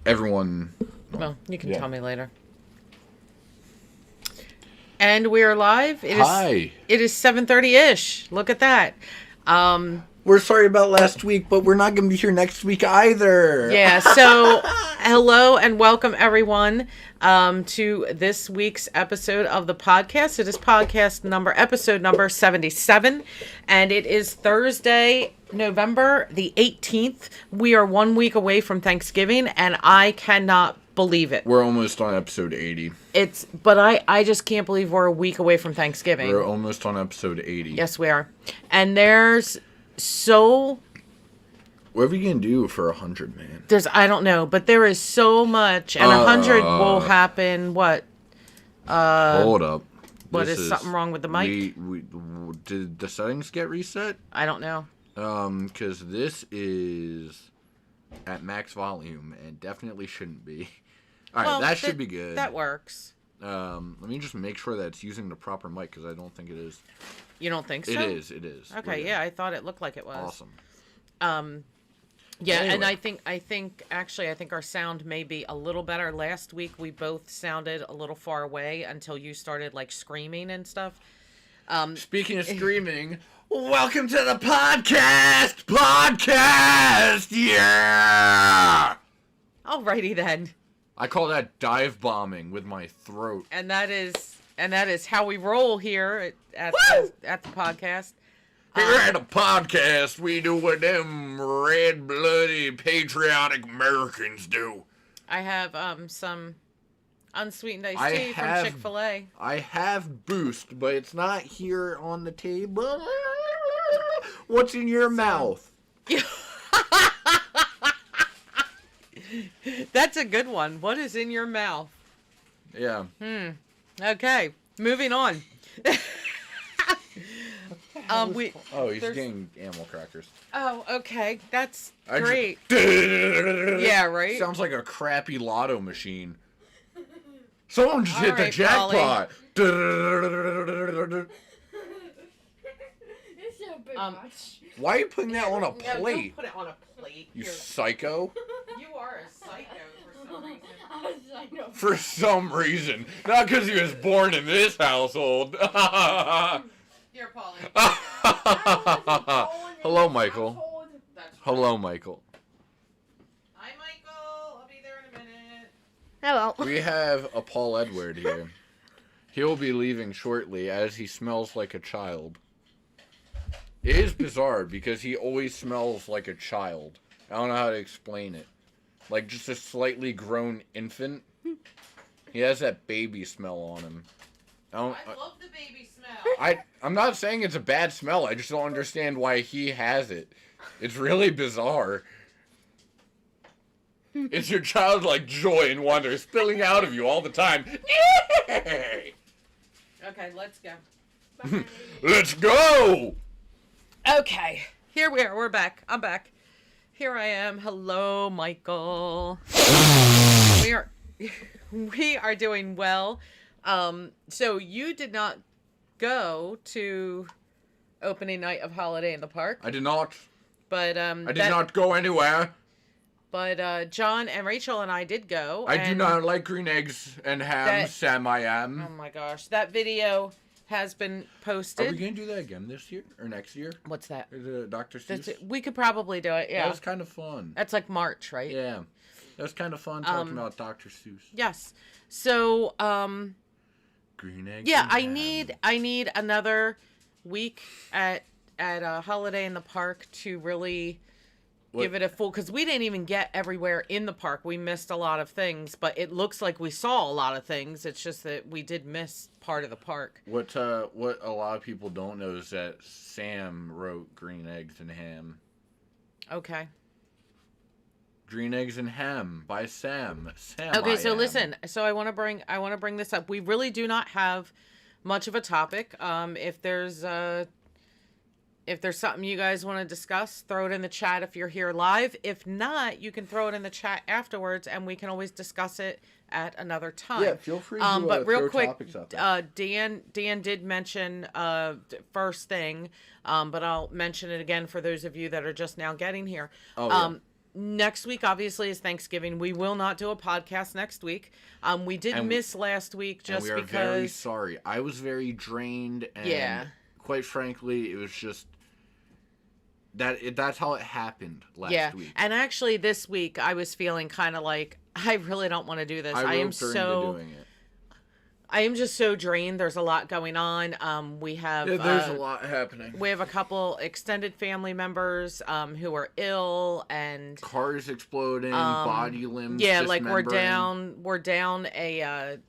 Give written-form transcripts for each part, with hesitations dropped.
everyone... Well, you can tell me later. And we are live. Hi. It is 7:30-ish. Look at that. We're sorry about last week, but we're not going to be here next week either. Yeah, so hello and welcome everyone to this week's episode of the podcast. It is episode number 77, and it is Thursday, November the 18th. We are 1 week away from Thanksgiving, and I cannot believe it. We're almost on episode 80. But I just can't believe we're a week away from Thanksgiving. We're almost on episode 80. Yes, we are. And there's so... What are we going to do for 100, man? I don't know, but there is so much, and 100 will happen, what? Hold up. What, is something wrong with the mic? Did the settings get reset? I don't know. Because this is at max volume, and definitely shouldn't be. Alright, that should be good. That works. Let me just make sure that it's using the proper mic, because I don't think it is. You don't think so? It is. Okay, yeah, I thought it looked like it was. Awesome. Yeah, anyway. And I think our sound may be a little better. Last week we both sounded a little far away until you started like screaming and stuff. Speaking of screaming, welcome to the podcast! Podcast! Yeah! Alrighty then. I call that dive bombing with my throat. And that is how we roll here at the podcast. Here at the podcast, we do what them red-blooded, patriotic Americans do. I have some unsweetened iced tea from Chick-fil-A. I have Boost, but it's not here on the table. What's in your mouth? That's a good one. What is in your mouth? Yeah. Okay, moving on. He's getting animal crackers. Oh, okay. That's great. Yeah, right? Sounds like a crappy lotto machine. Someone just hit the right, jackpot. It's a bit much. Why are you putting that on a No, plate? don't put it on a plate. You Here. psycho. You are a psycho for some reason. I know. For some reason. Not because he was born in this household. Here, Polly. Hello, Michael. Hello, Michael. Hi, Michael. I'll be there in a minute. Hello. We have a Paul Edward here. He'll be leaving shortly as he smells like a child. It is bizarre because he always smells like a child. I don't know how to explain it. Like just a slightly grown infant. He has that baby smell on him. I love the baby smell. I'm not saying it's a bad smell. I just don't understand why he has it. It's really bizarre. It's your childlike joy and wonder spilling out of you all the time. Yay! Okay, let's go. Let's go! Okay, here we are. We're back. I'm back. Here I am. Hello, Michael. We are doing well. So you did not go to opening night of Holiday in the Park. I did not. But I did not go anywhere. But John and Rachel and I did go. I do not like green eggs and ham, Sam I am. Oh my gosh, that video has been posted. Are we going to do that again this year or next year? What's that? Dr. Seuss? We could probably do it, yeah. That was kind of fun. That's like March, right? Yeah. That was kind of fun talking about Dr. Seuss. Yes. So, green eggs. yeah, and I need another week at Holiday in the Park to really give it a full, because we didn't even get everywhere in the park. We missed a lot of things, but it looks like we saw a lot of things. It's just that we did miss part of the park. What a lot of people don't know is that Sam wrote Green Eggs and Ham. Okay. Green Eggs and Ham by Sam. Okay, so listen. So I want to bring this up. We really do not have much of a topic. If there's something you guys want to discuss, throw it in the chat if you're here live. If not, you can throw it in the chat afterwards, and we can always discuss it at another time. Yeah, feel free to but real throw quick, topics out there. Dan did mention first thing, but I'll mention it again for those of you that are just now getting here. next week obviously is Thanksgiving. We will not do a podcast next week. We did miss last week just and we are because. very sorry. I was very drained, and quite frankly, it was just that's how it happened last week. And actually, this week I was feeling kind of like I really don't want to do this. I am so doing it. I am just so drained. There's a lot going on. We have there's a lot happening. We have a couple extended family members who are ill, and cars exploding, body limbs. Yeah, like we're down a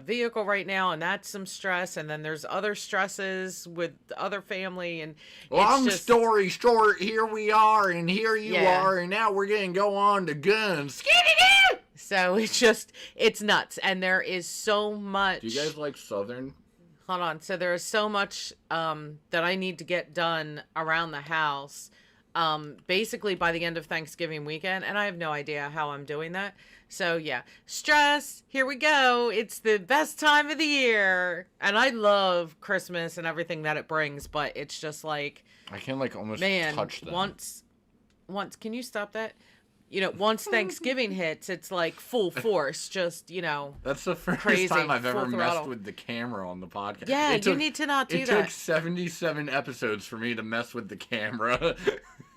vehicle right now, and that's some stress. And then there's other stresses with other family, and long story short, here we are, and here you are, and now we're gonna go on to guns. So it's nuts. And there is so much. Do you guys like Southern? Hold on. So there is so much that I need to get done around the house, basically by the end of Thanksgiving weekend. And I have no idea how I'm doing that. So yeah, stress. Here we go. It's the best time of the year. And I love Christmas and everything that it brings. But it's just like, I can like almost touch them. Once, can you stop that? Once Thanksgiving hits, it's like full force, just, That's the first crazy, time I've ever throttle. messed with the camera on the podcast. Yeah, you need to not do that. It took 77 episodes for me to mess with the camera.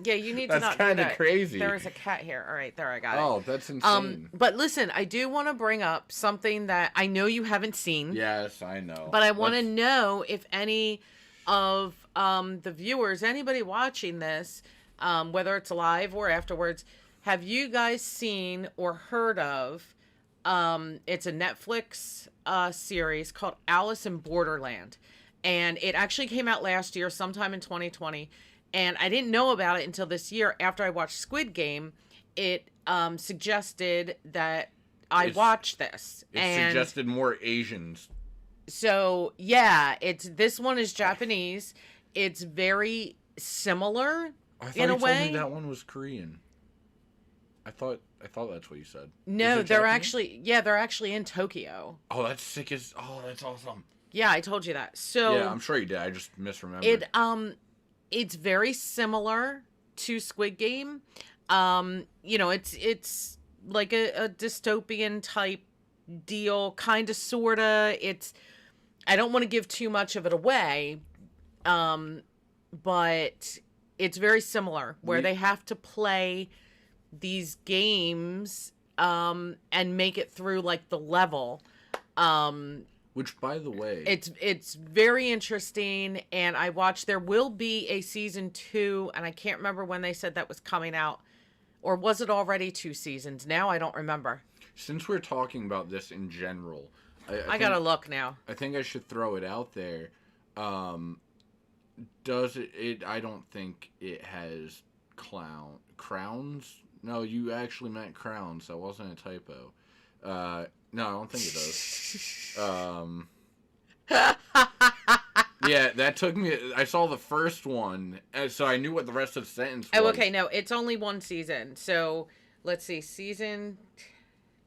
Yeah, you need to not do that. That's kind of crazy. There is a cat here. All right, there, I got it. Oh, that's insane. But listen, I do want to bring up something that I know you haven't seen. Yes, I know. But I want to know if any of the viewers, anybody watching this, whether it's live or afterwards, have you guys seen or heard of, it's a Netflix series called Alice in Borderland. And it actually came out last year, sometime in 2020. And I didn't know about it until this year after I watched Squid Game. It suggested that I watch this. It suggested more Asians. So, yeah, this one is Japanese. It's very similar in a way. Told me that one was Korean. I thought that's what you said. No, they're actually in Tokyo. Oh, that's sick as that's awesome. Yeah, I told you that. So yeah, I'm sure you did. I just misremembered. It's very similar to Squid Game. It's like a dystopian type deal, kind of, sorta. I don't want to give too much of it away, but it's very similar where they have to play these games and make it through like the level, which, by the way, it's very interesting. And I watched, there will be a season 2, and I can't remember when they said that was coming out, or was it already 2 seasons? Now I don't remember. Since we're talking about this in general, I gotta look now. I think I should throw it out there. Does it I don't think it has crowns. No, you actually meant crowns. That wasn't a typo. No, I don't think it does. Yeah, that took me... I saw the first one, so I knew what the rest of the sentence was. Oh, okay, no, it's only 1 season. So, let's see, season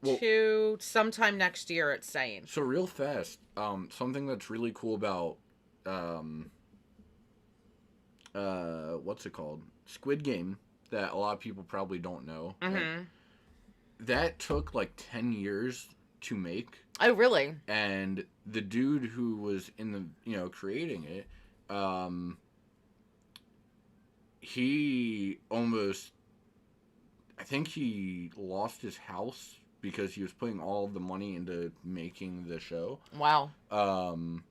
2, sometime next year, it's saying. So, real fast, something that's really cool about... what's it called? Squid Game, that a lot of people probably don't know. Mm-hmm. That took like 10 years to make. Oh, really? And the dude who was in the, creating it, he almost, I think he lost his house because he was putting all of the money into making the show. Wow. And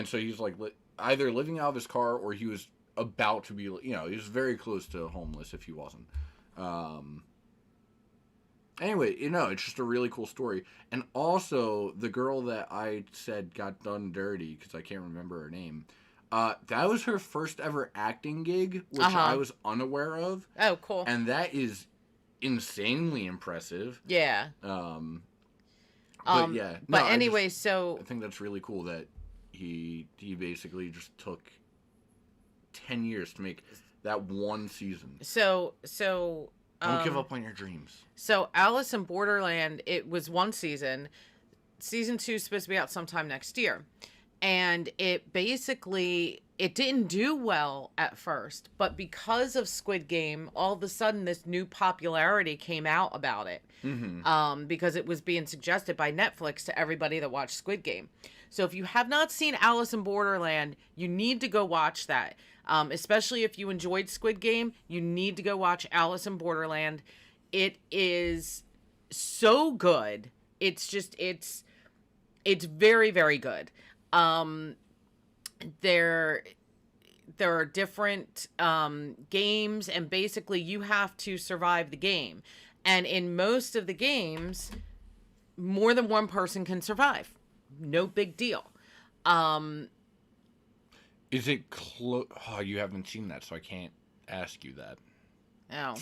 so he's like either living out of his car or he was about to be, he was very close to homeless if he wasn't. Anyway, it's just a really cool story. And also, the girl that I said got done dirty, because I can't remember her name, that was her first ever acting gig, which I was unaware of. Oh, cool. And that is insanely impressive. Yeah. But yeah. But anyway, I think that's really cool that he basically just took 10 years to make that 1 season. So don't give up on your dreams. So Alice in Borderland, it was 1 season. Season 2 is supposed to be out sometime next year. And it basically, it didn't do well at first, but because of Squid Game, all of a sudden this new popularity came out about it. Because it was being suggested by Netflix to everybody that watched Squid Game. So if you have not seen Alice in Borderland, you need to go watch that. Especially if you enjoyed Squid Game, you need to go watch Alice in Borderland. It is so good. It's very, very good. There are different games, and basically you have to survive the game. And in most of the games, more than one person can survive. No big deal. Is it close? Oh, you haven't seen that, so I can't ask you that. Oh.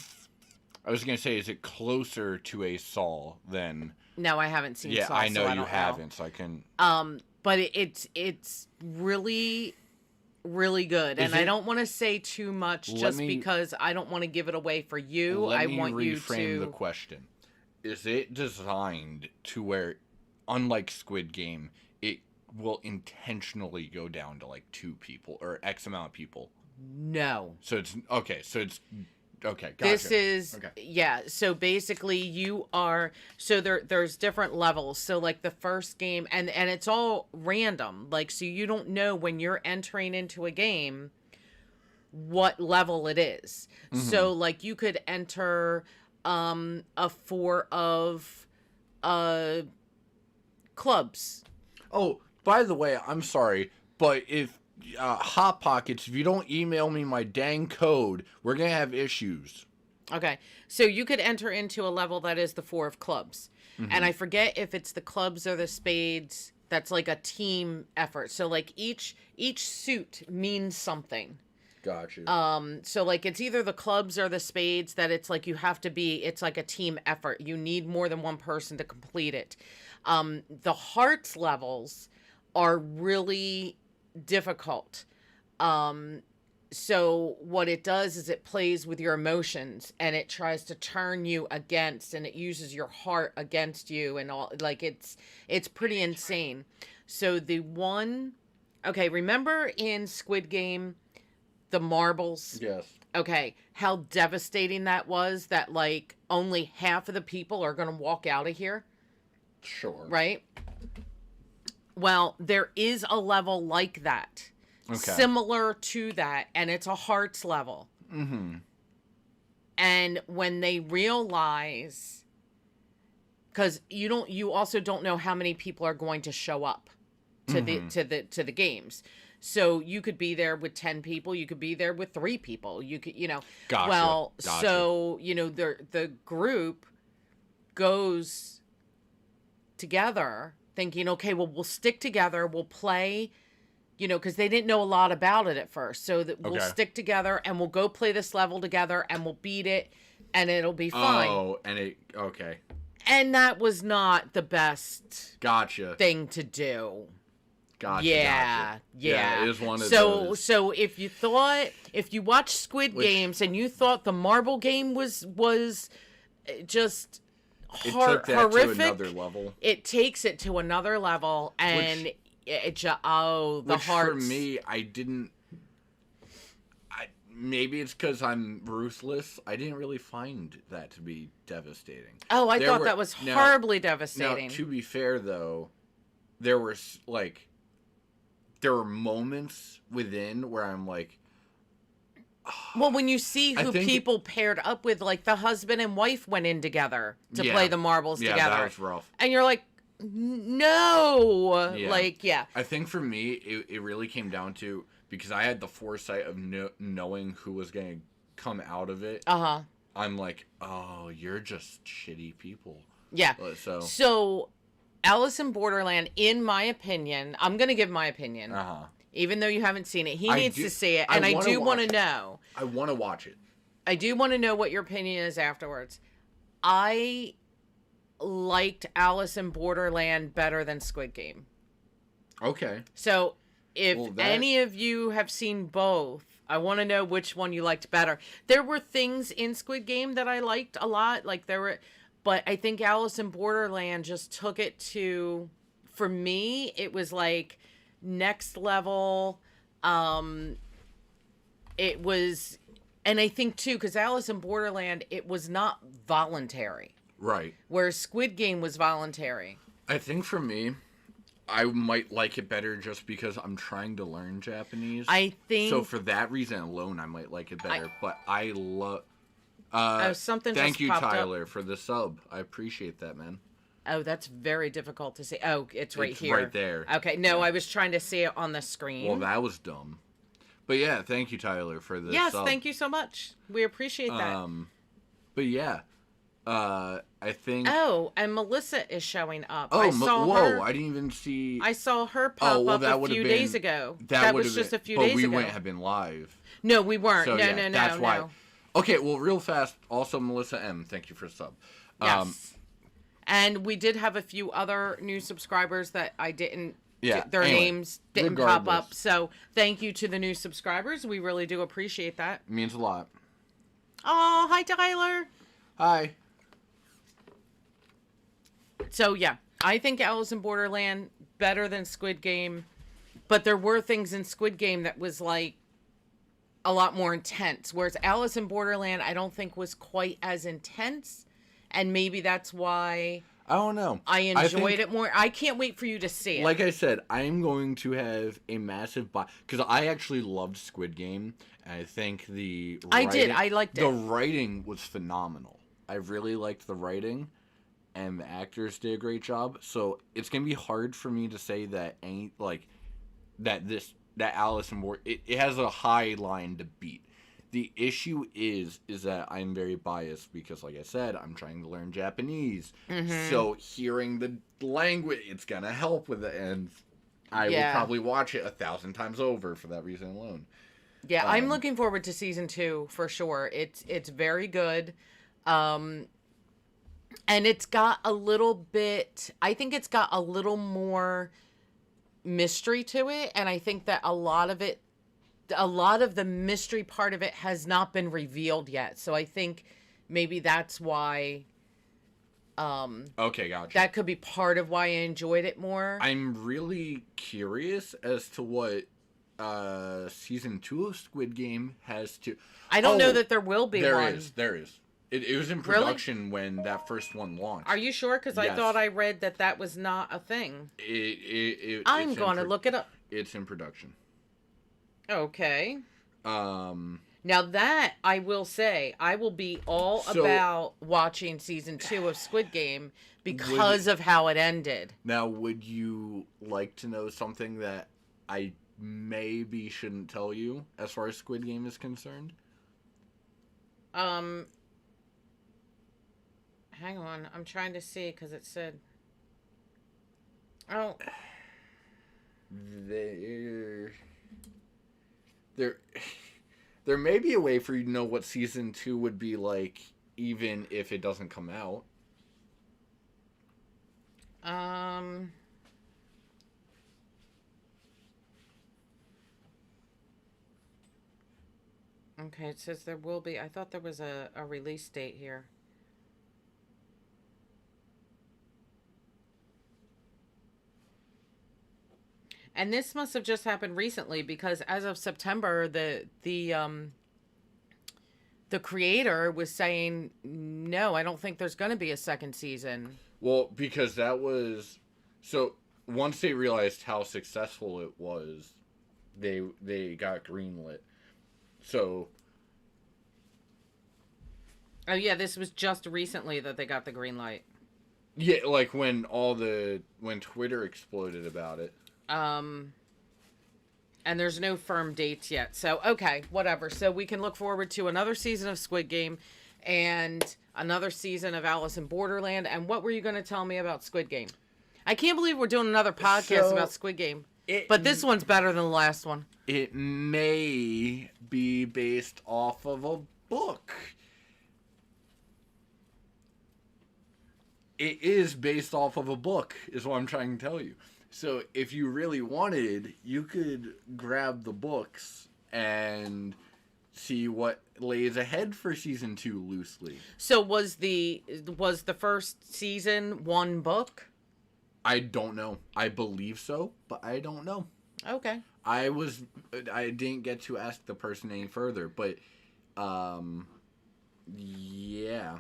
I was going to say, is it closer to a Saw than... No, I haven't seen Saw, I know so I you don't haven't, know. so I can... But it's really, really good. And I don't want to say too much because I don't want to give it away for you. I want you to... Let me reframe the question. Is it designed to where, unlike Squid Game, it will intentionally go down to like 2 people or X amount of people? No. So it's... Okay, gotcha. This is so basically you are there's different levels. So like the first game and it's all random. Like so you don't know when you're entering into a game what level it is. So like you could enter a 4 of clubs. Oh, by the way, I'm sorry, but if Hot Pockets, if you don't email me my dang code, we're gonna have issues. Okay, so you could enter into a level that is the 4 of clubs, and I forget if it's the clubs or the spades. That's like a team effort. So like each suit means something. Gotcha. So like it's either the clubs or the spades that it's like it's like a team effort. You need more than one person to complete it. The hearts levels are really difficult. So what it does is it plays with your emotions and it tries to turn you against, and it uses your heart against you and all. Like it's pretty insane. So remember in Squid Game the marbles? Yes. Okay, how devastating that was, that like only half of the people are going to walk out of here? Sure. Right? Well, there is a level like that. Okay. Similar to that, and it's a hearts level. And when they realize, because you also don't know how many people are going to show up to the games. So you could be there with 10 people, you could be there with 3 people. You could, Gotcha. Well, so, the group goes together thinking, okay, well, we'll stick together, we'll play, because they didn't know a lot about it at first. So that we'll stick together and we'll go play this level together and we'll beat it and it'll be fine. Oh, okay. And that was not the best thing to do. Gotcha. Yeah. It is one of those. So if you watch Squid Games and you thought the marble game was just horrific, to another level. It takes it to another level, and the hearts. For me, I didn't. Maybe it's because I'm ruthless. I didn't really find that to be devastating. Oh, I thought that was horribly devastating. Now, to be fair, though, there were moments within where I'm like. Well, when you see who people paired up with, like the husband and wife went in together to play the marbles together. Yeah, that was rough. And you're like, no. Yeah. I think for me, it really came down to, because I had the foresight of knowing who was going to come out of it. I'm like, oh, you're just shitty people. Yeah. So Alice in Borderland, in my opinion, I'm going to give my opinion. Even though you haven't seen it. He needs to see it. And I do want to know. I want to watch it. I do want to know what your opinion is afterwards. I liked Alice in Borderland better than Squid Game. Okay. So if any of you have seen both, I want to know which one you liked better. There were things in Squid Game that I liked a lot. But I think Alice in Borderland just took it to, for me, it was like, next level. It was, and I think too, because Alice in Borderland, it was not voluntary. Right. Whereas Squid Game was voluntary. I think for me, I might like it better just because I'm trying to learn Japanese. I think so. For that reason alone, I might like it better. But I love. Something. Thank just you, popped Tyler, up. for the sub. I appreciate that, man. Oh, that's very difficult to see. Oh, it's right It's here. right there. Okay, no, I was trying to see it on the screen. Well, that was dumb. But yeah, thank you, Tyler, for the yes, sub. thank you so much. We appreciate that. But yeah, I think. Oh, and Melissa is showing up. Oh, I saw her. I didn't even see. I saw her pop up a few days ago. That was just a few days ago. But we wouldn't have been live. No, we weren't. So, no, yeah, no. That's why. No. Okay, well, real fast. Also, Melissa M. Thank you for sub. Yes. And we did have a few other new subscribers that I didn't. Yeah. Their names didn't pop up. regardless. So thank you to the new subscribers. We really do appreciate that. It means a lot. Oh, hi Tyler. Hi. So yeah, I think Alice in Borderland better than Squid Game, but there were things in Squid Game that was like a lot more intense, whereas Alice in Borderland I don't think was quite as intense, and maybe that's why I don't know. I enjoyed think, it more. I can't wait for you to see it. Like I said, I'm going to have a massive because I actually loved Squid Game, and I think the writing, I liked it. The writing was phenomenal. I really liked the writing, and the actors did a great job. So it's gonna be hard for me to say that that Alice in Borderland it has a high line to beat. The issue is that I'm very biased because, like I said, I'm trying to learn Japanese. Mm-hmm. So hearing the language, it's gonna help with it, and I will probably watch it 1,000 times over for that reason alone. Yeah, I'm looking forward to season 2 for sure. It's very good, and it's got a little bit. I think it's got a little more mystery to it, and I think that a lot of the mystery part of it has not been revealed yet. So I think maybe that's why. Okay, gotcha. That could be part of why I enjoyed it more. I'm really curious as to what season 2 of Squid Game has to. I don't know that there will be one. There is. It was in production when that first one launched. Are you sure? Because I thought I read that was not a thing. I'm going to look it up. It's in production. Okay. Now that I will say, I will be all about watching season 2 of Squid Game because of how it ended. Now, would you like to know something that I maybe shouldn't tell you as far as Squid Game is concerned? Hang on, I'm trying to see because it said. Oh. There may be a way for you to know what season 2 would be like, even if it doesn't come out. Okay, it says there will be. I thought there was a release date here. And this must have just happened recently because as of September, the creator was saying, no, I don't think there's going to be a second season. Well, because that was... So, once they realized how successful it was, they got greenlit. So... Oh, yeah, this was just recently that they got the green light. Yeah, like when Twitter exploded about it. And there's no firm dates yet. So, okay, whatever. So we can look forward to another season of Squid Game and another season of Alice in Borderland. And what were you going to tell me about Squid Game? I can't believe we're doing another podcast about Squid Game. But this one's better than the last one. It may be based off of a book. It is based off of a book, is what I'm trying to tell you. So if you really wanted, you could grab the books and see what lays ahead for season 2 loosely. So was the first season one book? I don't know. I believe so, but I don't know. Okay. I didn't get to ask the person any further, but, yeah.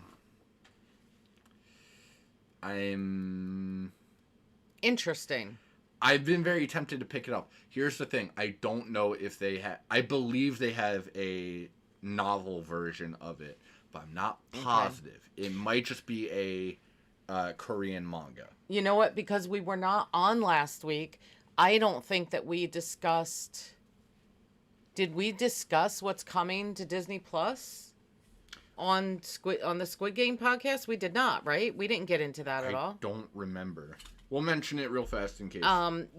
Interesting. I've been very tempted to pick it up. Here's the thing. I don't know if they have... I believe they have a novel version of it, but I'm not positive. Okay. It might just be a Korean manga. You know what? Because we were not on last week, I don't think that we discussed... Did we discuss what's coming to Disney Plus on the Squid Game podcast? We did not, right? We didn't get into that at all. I don't remember. We'll mention it real fast in case.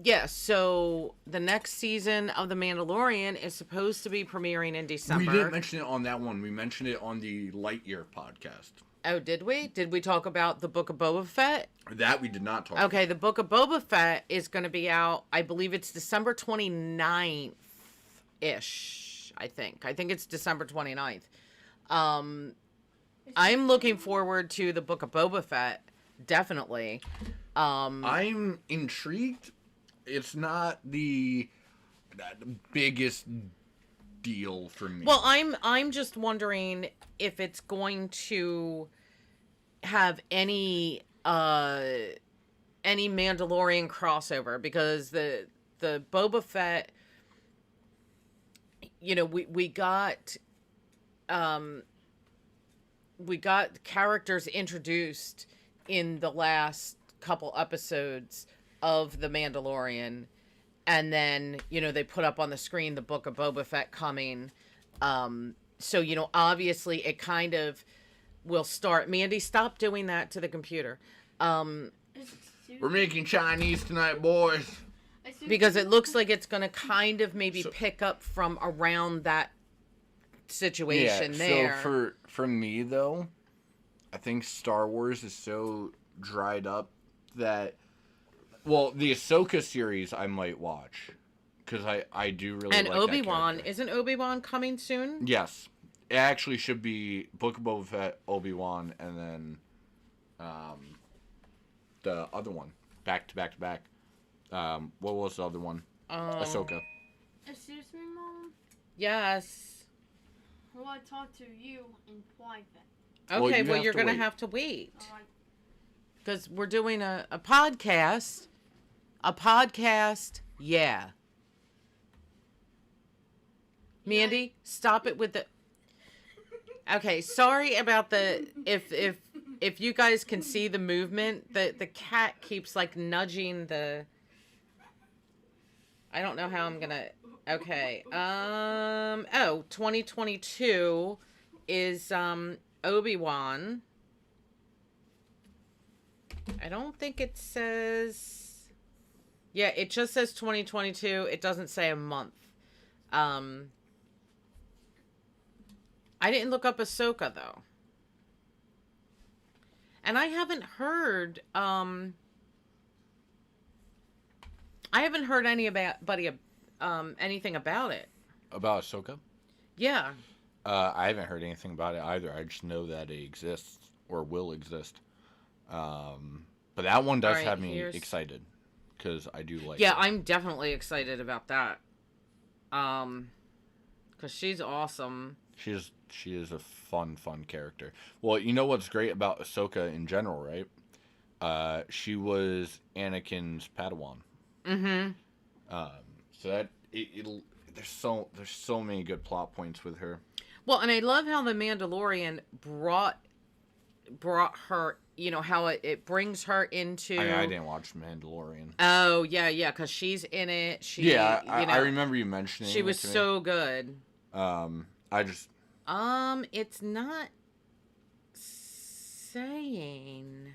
Yeah, so the next season of The Mandalorian is supposed to be premiering in December. We didn't mention it on that one. We mentioned it on the Lightyear podcast. Oh, did we? Did we talk about the Book of Boba Fett? That we did not talk about. Okay, the Book of Boba Fett is going to be out, I believe it's December 29th-ish, I think. I think it's December 29th. I'm looking forward to the Book of Boba Fett, definitely. I'm intrigued. It's not the biggest deal for me. Well, I'm just wondering if it's going to have any Mandalorian crossover, because the Boba Fett, you know, we got characters introduced in the last couple episodes of The Mandalorian, and then, you know, they put up on the screen the Book of Boba Fett coming. So, you know, obviously it kind of will start. Mandy, stop doing that to the computer. We're making Chinese tonight, boys. Because it looks like it's going to kind of maybe pick up from around that situation there. So for me, though, I think Star Wars is so dried up that, well, the Ahsoka series I might watch, because I do really like that character. And Obi-Wan, isn't Obi-Wan coming soon? Yes. It actually should be Book of Boba Fett, Obi-Wan, and then the other one. Back to back to back. What was the other one? Ahsoka. Excuse me, Mom? Yes. I want to talk to you in private. Okay, well, you're going to have to wait. Because we're doing a podcast. A podcast, yeah. Mandy, stop it with the... Okay, sorry about the... If you guys can see the movement, the cat keeps, like, nudging the... I don't know how I'm going to... Okay. 2022 is Obi-Wan. I don't think it says... Yeah, it just says 2022. It doesn't say a month. I didn't look up Ahsoka, though. And I haven't heard... anything about it. About Ahsoka? Yeah. I haven't heard anything about it either. I just know that it exists or will exist. But that one does have me excited, because I do like it. I'm definitely excited about that. Because she's awesome. She is a fun character. Well, you know what's great about Ahsoka in general, right? She was Anakin's Padawan. Mm-hmm. So that there's so many good plot points with her. Well, and I love how the Mandalorian brought her, you know, how it brings her into... I didn't watch Mandalorian. Oh, yeah, because she's in it. I remember you mentioning she was so good. It's not saying...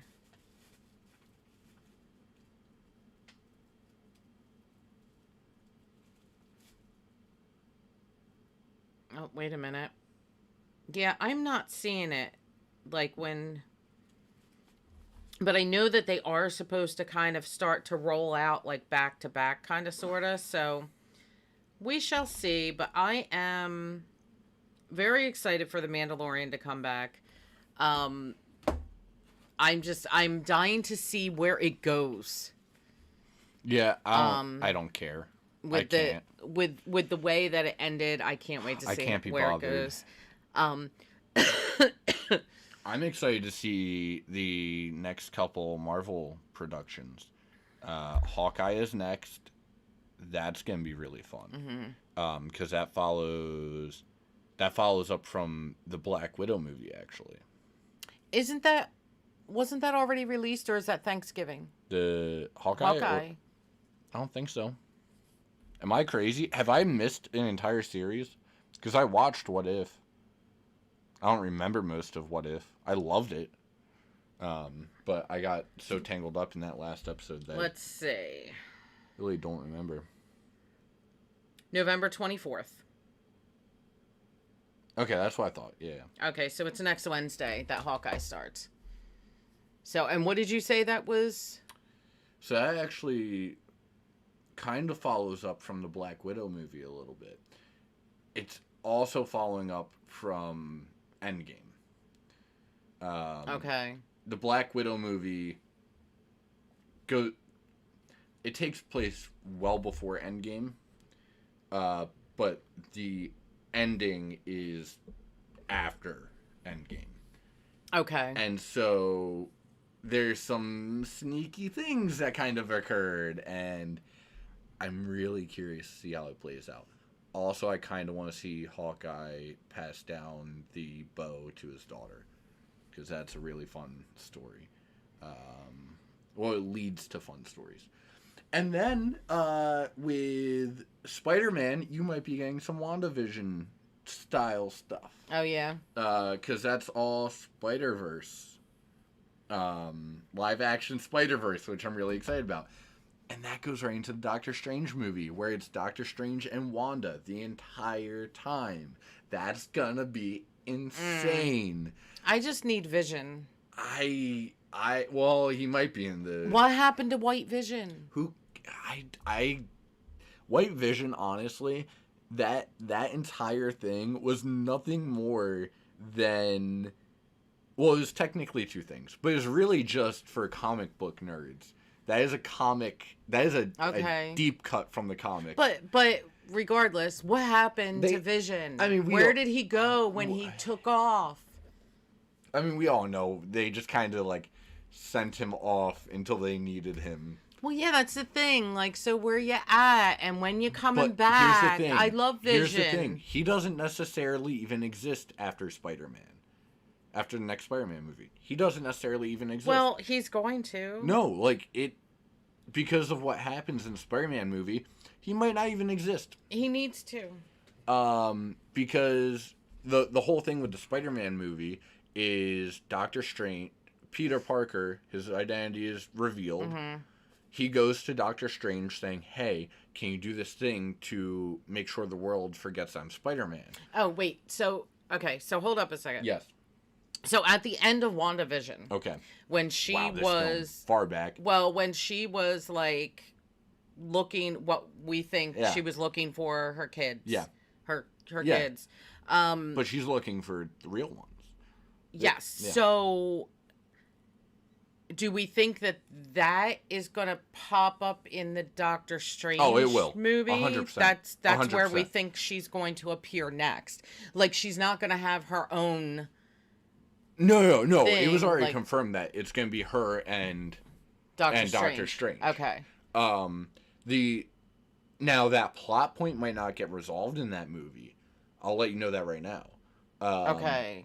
Oh, wait a minute. Yeah, I'm not seeing it. Like when... But I know that they are supposed to kind of start to roll out like back to back kind of sort of. So we shall see. But I am very excited for The Mandalorian to come back. I'm dying to see where it goes. Yeah, I don't care. with with the way that it ended. I can't wait to see where it goes. I'm excited to see the next couple Marvel productions. Hawkeye is next. That's gonna be really fun. Because that follows up from the Black Widow movie. Actually, wasn't that already released, or is that Thanksgiving? The Hawkeye. I don't think so. Am I crazy? Have I missed an entire series? Because I watched What If. I don't remember most of What If. I loved it. But I got so tangled up in that last episode that let's see. Really don't remember. November 24th. Okay, that's what I thought. Yeah. Okay, so it's next Wednesday that Hawkeye starts. So, and what did you say that was? So that actually kind of follows up from the Black Widow movie a little bit. It's also following up from Endgame. Okay. The Black Widow movie it takes place well before Endgame, but the ending is after Endgame. Okay. And so there's some sneaky things that kind of occurred, and I'm really curious to see how it plays out. Also, I kind of want to see Hawkeye pass down the bow to his daughter, because that's a really fun story. Well, it leads to fun stories. And then, with Spider-Man, you might be getting some WandaVision style stuff. Oh, yeah? Because that's all Spider-Verse. Live-action Spider-Verse, which I'm really excited about. And that goes right into the Doctor Strange movie, where it's Doctor Strange and Wanda the entire time. That's gonna be insane. I just need Vision. Well, he might be in the... What happened to White Vision? White Vision, honestly, that entire thing was nothing more than... Well, it was technically two things, but it was really just for comic book nerds. That is a comic... That is a deep cut from the comic. But regardless, what happened to Vision? I mean, where did he go when he took off? I mean, we all know they just kind of, like, sent him off until they needed him. Well, yeah, that's the thing. Like, so where you at? And when you coming back? Here's the thing. I love Vision. Here's the thing. He doesn't necessarily even exist after Spider-Man. After the next Spider-Man movie. He doesn't necessarily even exist. Well, he's going to. No, like, because of what happens in the Spider-Man movie, he might not even exist. He needs to. Because the whole thing with the Spider-Man movie is Doctor Strange, Peter Parker, his identity is revealed. Mm-hmm. He goes to Doctor Strange saying, hey, can you do this thing to make sure the world forgets I'm Spider-Man? Oh, wait. So hold up a second. Yes. So at the end of WandaVision. Okay. When she was... far back. Well, when she was, like, looking... What we think she was looking for her kids. Yeah. Her kids. But she's looking for the real ones. Yes. Yeah. So... Do we think that is going to pop up in the Doctor Strange movie? 100%. That's 100%. where we think she's going to appear next. Like, she's not going to have her own... No. Thing, it was already confirmed that it's going to be her and Doctor Strange. Okay. Now that plot point might not get resolved in that movie. I'll let you know that right now. Okay.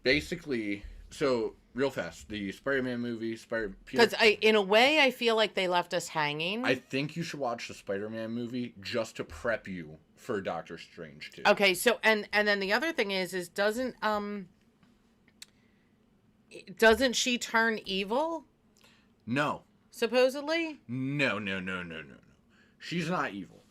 Basically, so real fast, the Spider-Man movie, because in a way, I feel like they left us hanging. I think you should watch the Spider-Man movie just to prep you for Doctor Strange too. Okay, so and then the other thing is doesn't she turn evil? No. Supposedly? No. She's not evil.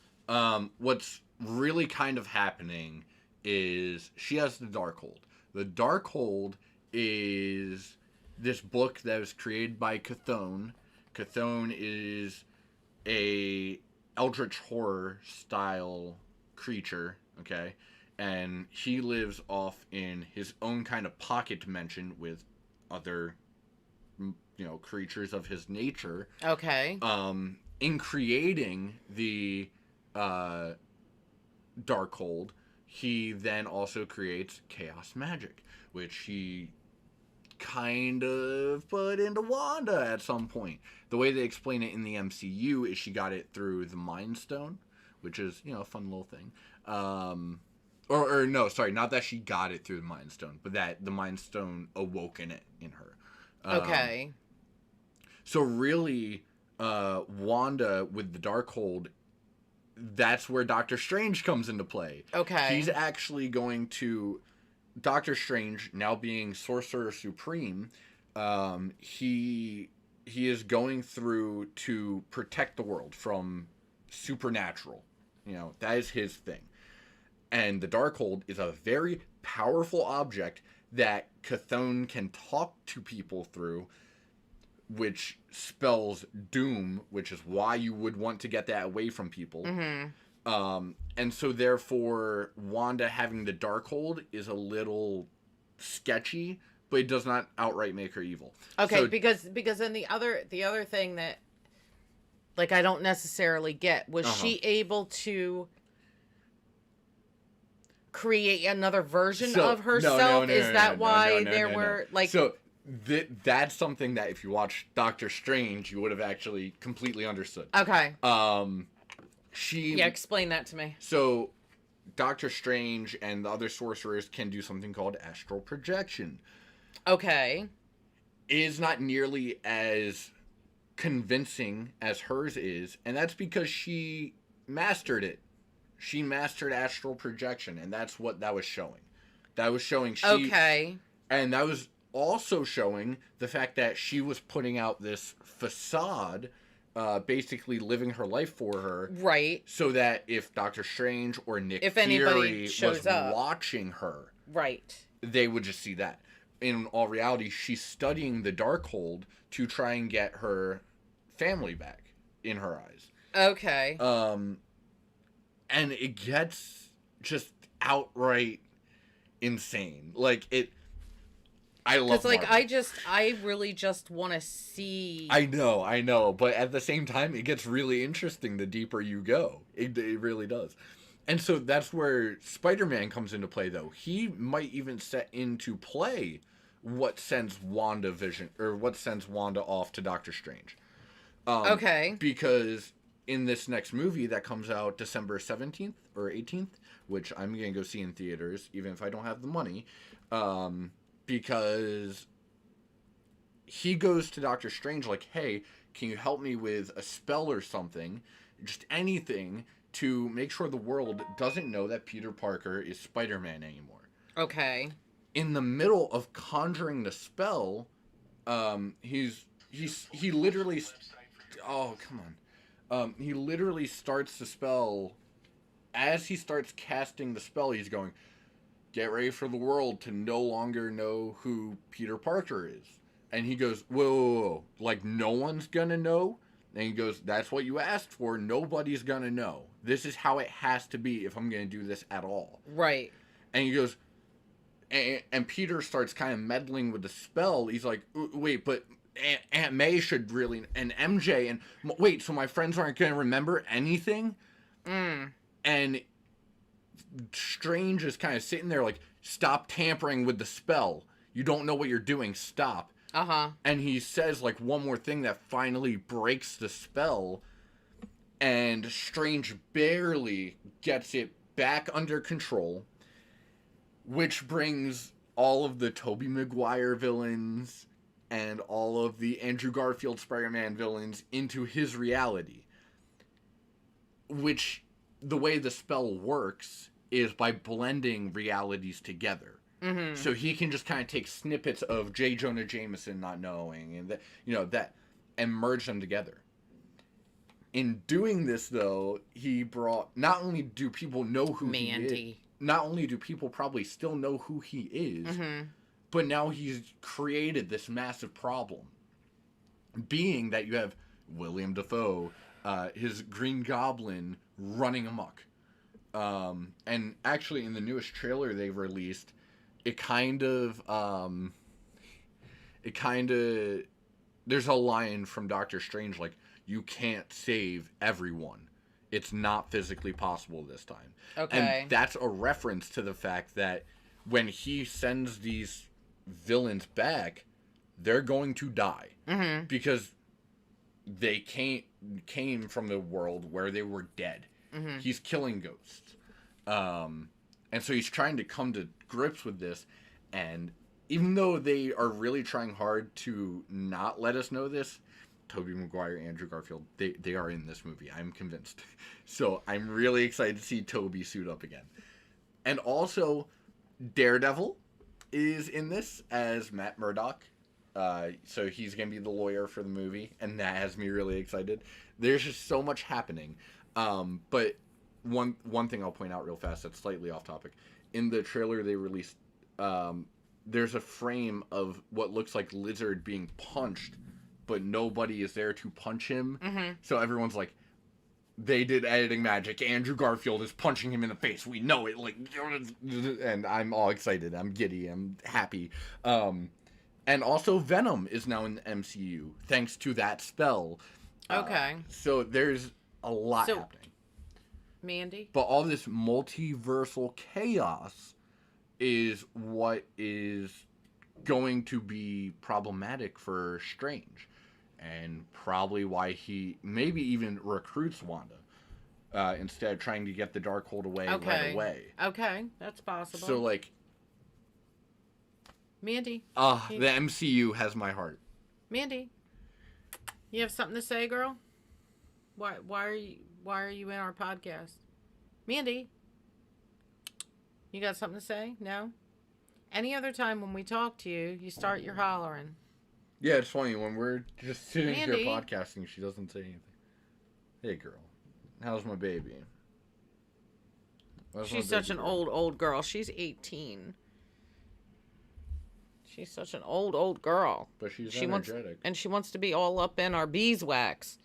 What's really kind of happening is she has the Darkhold. The Darkhold is this book that was created by Chthon. Chthon is a eldritch horror style creature, okay? And he lives off in his own kind of pocket dimension with other, creatures of his nature. Okay. In creating the Darkhold, he then also creates chaos magic, which he kind of put into Wanda at some point. The way they explain it in the MCU is she got it through the Mind Stone, which is, a fun little thing. Or no, sorry, not that she got it through the Mind Stone, but that the Mind Stone awoke in her. Okay. So really, Wanda with the Darkhold, that's where Doctor Strange comes into play. Okay. He's actually going to... Doctor Strange, now being Sorcerer Supreme, he is going through to protect the world from supernatural. That is his thing. And the Darkhold is a very powerful object that Chthon can talk to people through, which spells doom, which is why you would want to get that away from people. Mm-hmm. And so therefore, Wanda having the Darkhold is a little sketchy, but it does not outright make her evil. Okay, so, because then the other thing that, like, I don't necessarily get, was she able to create another version of herself? No, Is that why there were like? So that's something that if you watch Doctor Strange, you would have actually completely understood. Okay. Explain that to me. So, Doctor Strange and the other sorcerers can do something called astral projection. Okay. It is not nearly as convincing as hers is, and that's because she mastered it. She mastered astral projection, and that's what that was showing. That was showing she... Okay. And that was also showing the fact that she was putting out this facade... basically living her life for her. Right. So that if Doctor Strange or Nick Fury was watching her, right, they would just see that. In all reality, she's studying the Darkhold to try and get her family back, in her eyes. Okay. And it gets just outright insane. Like, I love Marvel. Marvel. I really just want to see. I know, but at the same time, it gets really interesting the deeper you go. It really does. And so that's where Spider-Man comes into play, though. He might even set into play what sends Wanda off to Doctor Strange. Okay. Because in this next movie that comes out December 17th or 18th, which I'm going to go see in theaters, even if I don't have the money, because he goes to Doctor Strange like, hey, can you help me with a spell or something, just anything, to make sure the world doesn't know that Peter Parker is Spider-Man anymore. Okay. In the middle of conjuring the spell, he literally... Oh, come on. He literally starts the spell... As he starts casting the spell, he's going... Get ready for the world to no longer know who Peter Parker is. And he goes, whoa. Like, no one's gonna know? And he goes, that's what you asked for. Nobody's gonna know. This is how it has to be if I'm gonna do this at all. Right. And he goes, and Peter starts kind of meddling with the spell. He's like, wait, but Aunt May should really, and MJ, and wait, so my friends aren't gonna remember anything? And Strange is kind of sitting there like, stop tampering with the spell. You don't know what you're doing. Stop. And he says like one more thing that finally breaks the spell, and Strange barely gets it back under control, which brings all of the Tobey Maguire villains and all of the Andrew Garfield Spider-Man villains into his reality. Which, the way the spell works is by blending realities together. So he can just kind of take snippets of J. Jonah Jameson not knowing, and that, and merge them together. In doing this, though, he brought, not only do people know who he is, not only do people probably still know who he is, but now he's created this massive problem. Being that you have William Dafoe, his Green Goblin, running amok. And actually, in the newest trailer they've released, it kind of, there's a line from Doctor Strange like, you can't save everyone. It's not physically possible this time. Okay. And that's a reference to the fact that when he sends these villains back, they're going to die. Mm-hmm. Because they came from the world where they were dead. Mm-hmm. He's killing ghosts. And so he's trying to come to grips with this. And even though they are really trying hard to not let us know this, Tobey Maguire, Andrew Garfield, they are in this movie. I'm convinced. So I'm really excited to see Tobey suit up again. And also, Daredevil is in this as Matt Murdock. So he's going to be the lawyer for the movie, and that has me really excited. There's just so much happening. But one thing I'll point out real fast that's slightly off topic. In the trailer they released, there's a frame of what looks like Lizard being punched, but nobody is there to punch him. Mm-hmm. So everyone's like, they did editing magic. Andrew Garfield is punching him in the face. We know it. Like, and I'm all excited. I'm giddy. I'm happy. And also Venom is now in the MCU thanks to that spell. Okay. So there's a lot happening. Mandy? But all this multiversal chaos is what is going to be problematic for Strange. And probably why he maybe even recruits Wanda. Instead of trying to get the Darkhold away right away. Okay, that's possible. So, like... Mandy. the MCU has my heart. Mandy. You have something to say, girl? Why are you in our podcast? Mandy. You got something to say? No? Any other time when we talk to you, you start your hollering. Yeah, it's funny. When we're just sitting Mandy. here podcasting, she doesn't say anything. Hey, girl. How's my baby? She's such an old girl. She's 18. She's such an old girl. But she's energetic. And she wants to be all up in our beeswax.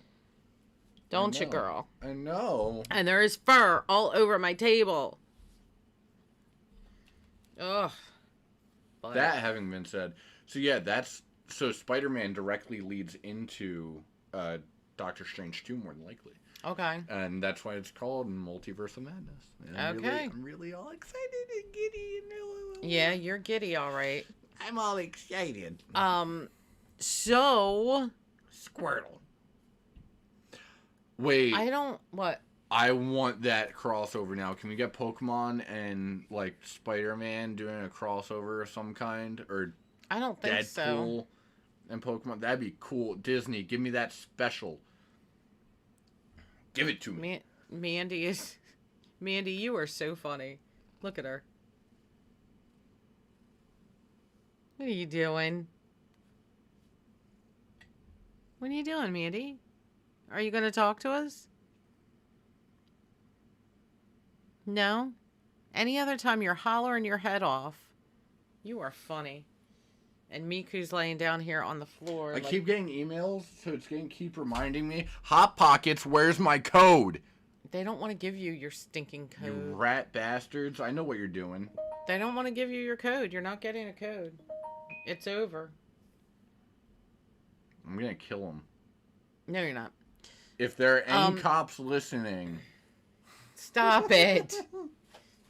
Don't you, girl? I know. And there is fur all over my table. Ugh. But That having been said, so yeah, so Spider-Man directly leads into Doctor Strange 2 more than likely. Okay. And that's why it's called Multiverse of Madness. And I'm really all excited and giddy. Yeah, you're giddy, all right. I'm all excited. So... Squirtle. Wait. What? I want that crossover now. Can we get Pokemon and, like, Spider-Man doing a crossover of some kind? Or I don't think Deadpool so. and Pokemon? That'd be cool. Disney, give me that special. Give it to me. Mandy, you are so funny. Look at her. What are you doing? What are you doing, Mandy? Are you going to talk to us? No? Any other time you're hollering your head off, you are funny. And Miku's laying down here on the floor. I keep getting emails, so it's going to keep reminding me. Hot Pockets, where's my code? They don't want to give you your stinking code. You rat bastards. I know what you're doing. They don't want to give you your code. You're not getting a code. It's over. I'm going to kill them. No, you're not. If there are any cops listening... Stop it.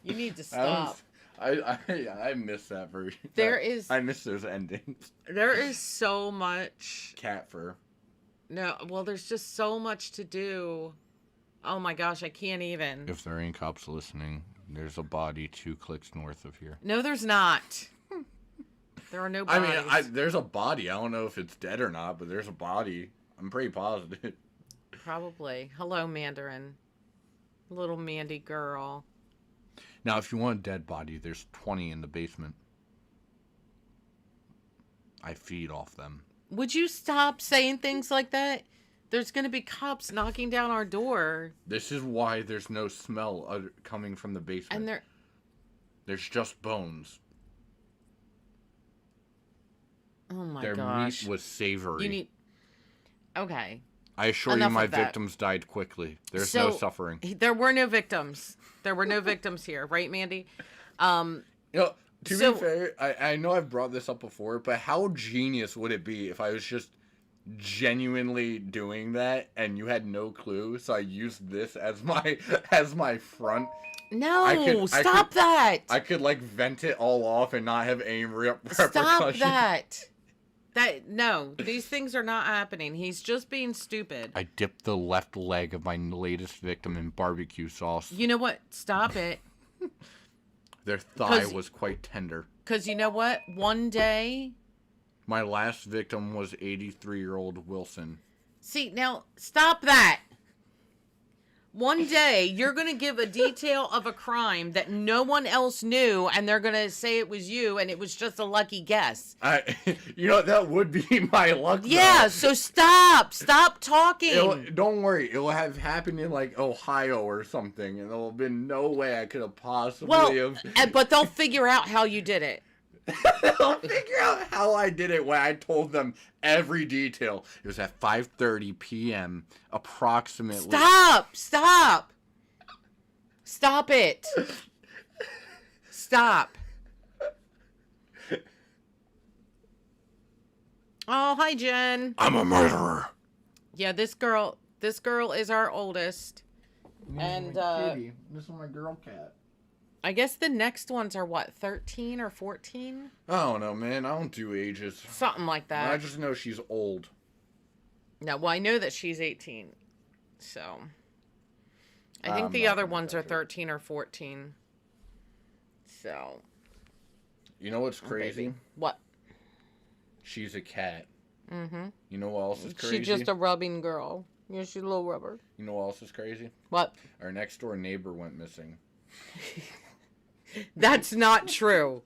You need to stop. I miss that version. I miss those endings. There is so much. Cat fur. No, well, there's just so much to do. Oh my gosh, I can't even. If there are any cops listening, there's a body 2 clicks north of here. No, there's not. There are no bodies. I mean, there's a body. I don't know if it's dead or not, but there's a body. I'm pretty positive. Probably. Hello, Mandarin. Little Mandy girl. Now, if you want a dead body, there's 20 in the basement. I feed off them. Would you stop saying things like that? There's going to be cops knocking down our door. This is why there's no smell coming from the basement. And there's just bones. Oh my gosh. Their meat was savory. Okay. I assure you my victims died quickly. There's no suffering. There were no victims. There were no victims here, right, Mandy? To be fair, I know I've brought this up before, but how genius would it be if I was just genuinely doing that, and you had no clue, so I used this as my front. No, stop that. I could like vent it all off and not have any repercussions. Stop that. No, these things are not happening. He's just being stupid. I dipped the left leg of my latest victim in barbecue sauce. You know what? Stop it. Their thigh was quite tender. Because you know what? One day... My last victim was 83-year-old Wilson. See, now, stop that. One day, you're going to give a detail of a crime that no one else knew, and they're going to say it was you, and it was just a lucky guess. That would be my luck, Yeah, though. so stop. Stop talking. Don't worry. It will have happened in, like, Ohio or something, and there will have been no way I could have possibly have... But they'll figure out how you did it. They'll figure out how I did it when I told them every detail. It was at 5:30 p.m. approximately. Stop it. Stop. Oh, hi, Jen. I'm a murderer. Yeah, this girl is our oldest. And Kitty. This is my girl cat. I guess the next ones are what, 13 or 14? I don't know, man. I don't do ages. Something like that. I just know she's old. No, well, I know that she's 18. So I think the other ones are 13 or 14. So you know what's crazy? What? She's a cat. Mm-hmm. You know what else is crazy? She's just a rubbing girl. Yeah, she's a little rubber. You know what else is crazy? What? Our next door neighbor went missing. That's not true.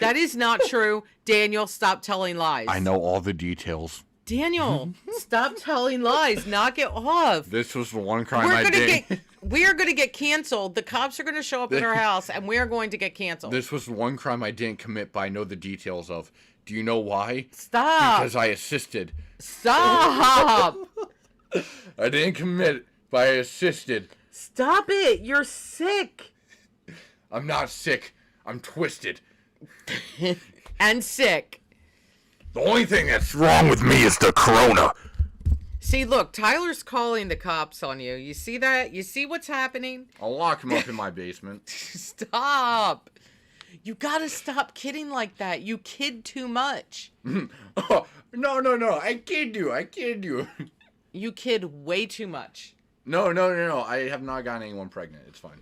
That is not true. Daniel, stop telling lies. I know all the details. Daniel, stop telling lies. Knock it off. This was the one crime I did. We are going to get canceled. The cops are going to show up at our house, and we are going to get canceled. This was the one crime I didn't commit, but I know the details of. Do you know why? Stop. Because I assisted. Stop. I didn't commit, but I assisted. Stop it. You're sick. I'm not sick. I'm twisted. And sick. The only thing that's wrong with me is the corona. See, look, Tyler's calling the cops on you. You see that? You see what's happening? I'll lock him up in my basement. Stop. You gotta stop kidding like that. You kid too much. Oh, no. I kid you. You kid way too much. No. I have not gotten anyone pregnant. It's fine.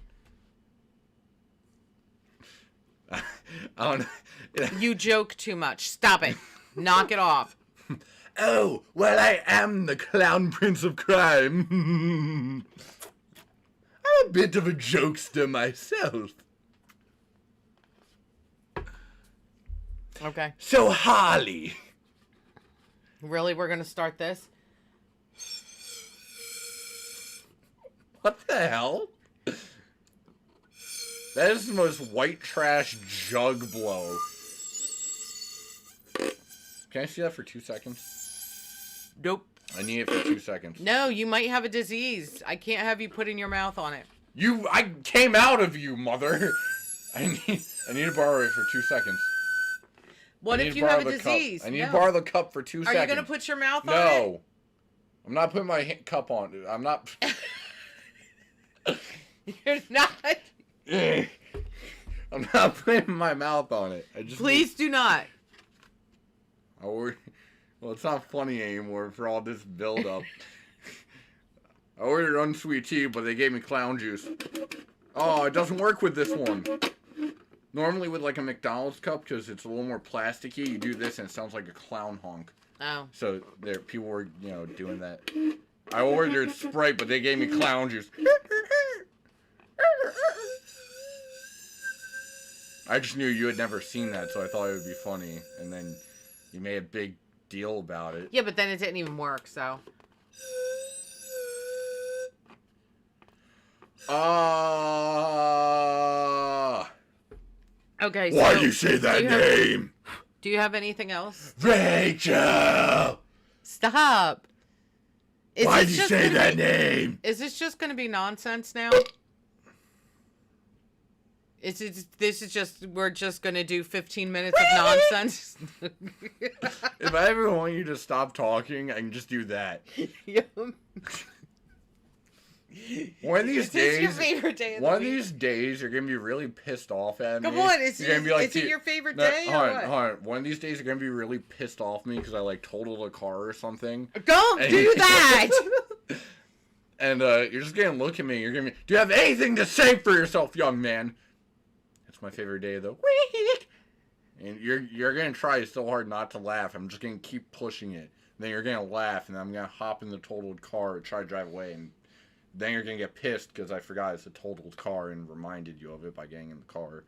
I don't know. You joke too much. Stop it. Knock it off. Oh, well, I am the clown prince of crime. I'm a bit of a jokester myself. Okay. So, Harley. Really? We're gonna start this? What the hell? That is the most white trash jug blow. Can I see that for 2 seconds? Nope. I need it for 2 seconds. No, you might have a disease. I can't have you putting your mouth on it. I came out of you, mother. I need to borrow it for 2 seconds. What if you have a disease? I need to borrow the cup for 2 seconds. Are you gonna put your mouth on it? No. I'm not putting my cup on. I'm not. You're not. I'm not putting my mouth on it. Please do not. Well, it's not funny anymore for all this build-up. I ordered unsweet tea, but they gave me clown juice. Oh, it doesn't work with this one. Normally with like a McDonald's cup, because it's a little more plasticky, you do this and it sounds like a clown honk. Oh. So people were, doing that. I ordered Sprite, but they gave me clown juice. I just knew you had never seen that, so I thought it would be funny. And then you made a big deal about it. Yeah, but then it didn't even work, so. Okay, so. Why do you say that name? Do you have anything else? Rachel! Stop. Why do you say that name? Is this just going to be nonsense now? This is just, we're just going to do 15 minutes of nonsense. If I ever want you to stop talking, I can just do that. One of these days, is your favorite day of the one of week? these days, you're gonna be really pissed off at me. Come on, is You're gonna be like, it your favorite day or what? hold on. One of these days, you're gonna be really pissed off at me because I like totaled a car or something. Don't do that! And you're just gonna look at me. You're gonna be, do you have anything to say for yourself, young man? It's my favorite day of the week. And you're gonna try so hard not to laugh. I'm just gonna keep pushing it. Then you're gonna laugh, and I'm gonna hop in the totaled car and try to drive away. And then you're gonna get pissed because I forgot it's a totaled car and reminded you of it by getting in the car.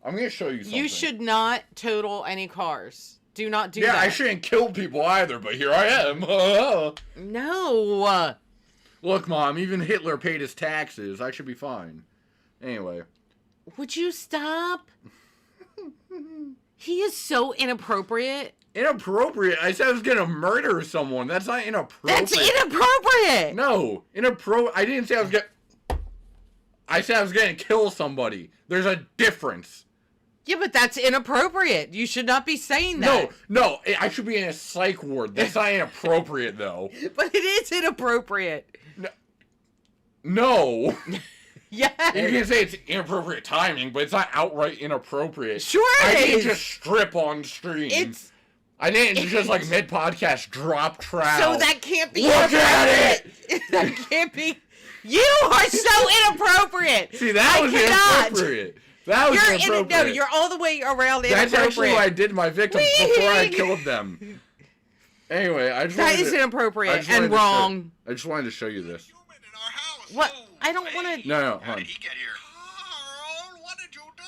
I'm gonna show you something. You should not total any cars. Do not do that. that. Yeah, I shouldn't kill people either, but here I am. No. Look, Mom, even Hitler paid his taxes. I should be fine. Anyway. Would you stop? He is so inappropriate. Inappropriate? I said I was gonna murder someone. That's not inappropriate. That's inappropriate! No. I didn't say I was gonna... I said I was gonna kill somebody. There's a difference. Yeah, but that's inappropriate. You should not be saying that. No. I should be in a psych ward. That's not inappropriate, though. But it is inappropriate. No. Yeah. You can say it's inappropriate timing, but it's not outright inappropriate. Sure I it didn't is. just strip on stream. I didn't just like mid-podcast drop trout. So that can't be Look at it! That can't be. You are so inappropriate. See, that was inappropriate. That was inappropriate. No, you're all the way around inappropriate. That's actually what I did to my victims before I killed them. Anyway, that is inappropriate and wrong. I just wanted to show you this. What? I don't want to. No, How did he get here? Carl, what did you do?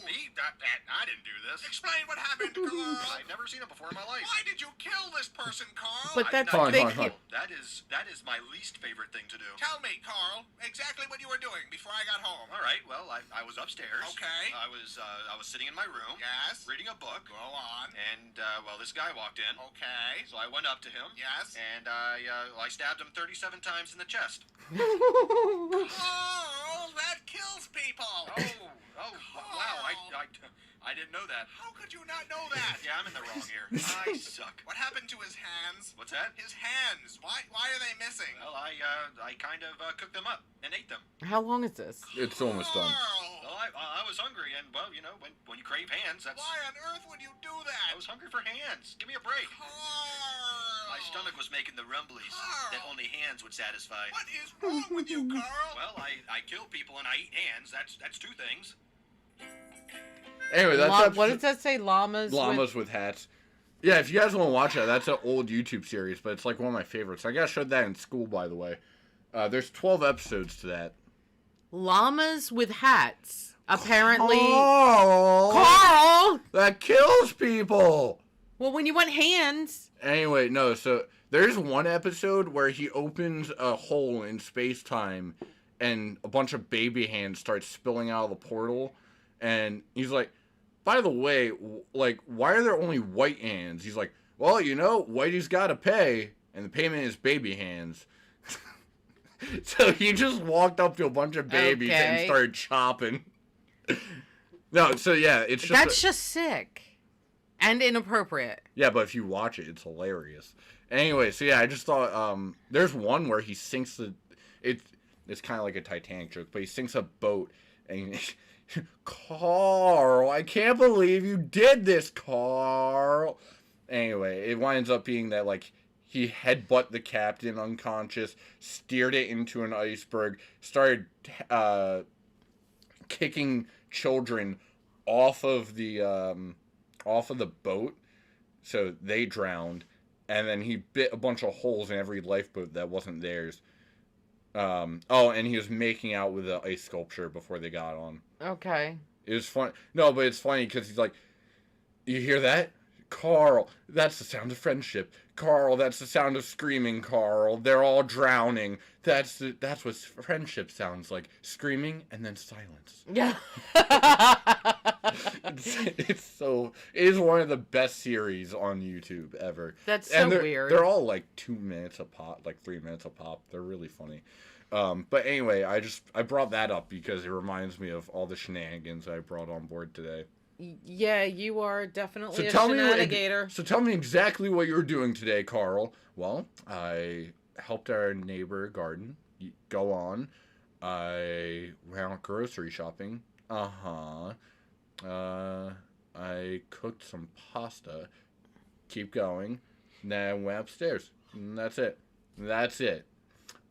Me? I didn't do this. Explain what happened, Carl. I've never seen it before in my life. Why did you kill this person, Carl? But that's Hold on. That is my least favorite thing to do. Tell me, Carl, exactly what you were doing before I got home. All right. Well, I was upstairs. Okay. I was sitting in my room. Yes. Reading a book. Go on. And this guy walked in. Okay. So I went up to him. Yes. And I stabbed him 37 times in the chest. Oh, that kills people. Oh, wow. I didn't know that. How could you not know that? Yeah, I'm in the wrong here. I suck. What happened to his hands? What's that? His hands. Why are they missing? Well, I kind of cooked them up and ate them. How long is this? It's almost done. Well, I was hungry, and well, you know, when you crave hands, that's... Why on earth would you do that? I was hungry for hands. Give me a break. Carl. My stomach was making the rumblies that only hands would satisfy. What is wrong with you, Carl? Well, I kill people and I eat hands. That's two things. Anyway, that's what does that say? Llamas with hats. Yeah, if you guys want to watch that, that's an old YouTube series, but it's like one of my favorites. I got showed that in school, by the way. There's 12 episodes to that. Llamas with hats. Apparently. Carl! That kills people! Well, when you want hands. Anyway, no, so there's one episode where he opens a hole in space-time and a bunch of baby hands start spilling out of the portal. And he's like, by the way, like, why are there only white hands? He's like, well, you know, Whitey's got to pay, and the payment is baby hands. So he just walked up to a bunch of babies and started chopping. No, so yeah, it's just... That's just sick. And inappropriate. Yeah, but if you watch it, it's hilarious. Anyway, so yeah, I just thought, there's one where he sinks the... It's kind of like a Titanic joke, but he sinks a boat, and... Carl, I can't believe you did this, Carl. Anyway, it winds up being that, like, he headbutt the captain unconscious, steered it into an iceberg, started kicking children off of the boat, so they drowned, and then he bit a bunch of holes in every lifeboat that wasn't theirs. And he was making out with the ice sculpture before they got on. Okay. It was fun. No, but it's funny because he's like, you hear that? Carl, that's the sound of friendship. Carl, that's the sound of screaming, Carl. They're all drowning. That's what friendship sounds like. Screaming and then silence. Yeah. It is one of the best series on YouTube ever. That's so weird. They're all like 2 minutes a pop, like 3 minutes a pop. They're really funny. But anyway, I brought that up because it reminds me of all the shenanigans I brought on board today. Yeah, you are definitely a tell me exactly what you're doing today, Carl. Well, I helped our neighbor garden. Go on. I went out grocery shopping. I cooked some pasta. Keep going. Then I went upstairs. And that's it.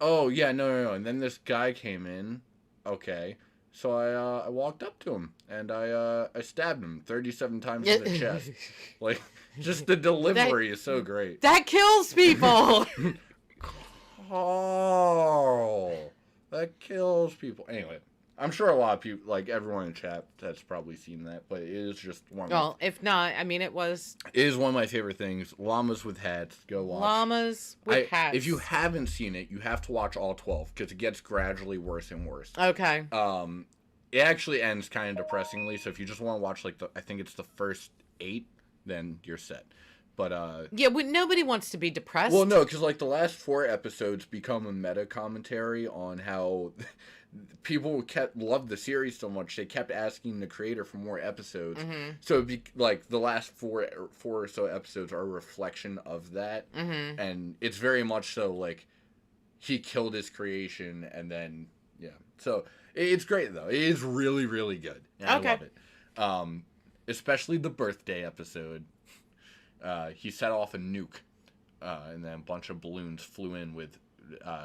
Oh, yeah, no. And then this guy came in. Okay. So I walked up to him, and I stabbed him 37 times in the chest. Like, just the delivery is so great. That kills people! Oh, that kills people. Anyway, I'm sure a lot of people, like everyone in chat, has probably seen that, but it is just one. Well, if not, I mean, it is one of my favorite things. Llamas with hats. Go watch. Llamas with hats. If you haven't seen it, you have to watch all 12 because it gets gradually worse and worse. Okay. It actually ends kind of depressingly. So if you just want to watch I think it's the first 8, then you're set. But yeah, nobody wants to be depressed. Well, no, because like the last 4 episodes become a meta commentary on how people loved the series so much they kept asking the creator for more episodes. Mm-hmm. So it'd be like the last 4 or so episodes are a reflection of that, and it's very much so like he killed his creation, and then yeah. So it's great though. It is really really good. I love it. Especially the birthday episode. He set off a nuke, and then a bunch of balloons flew in with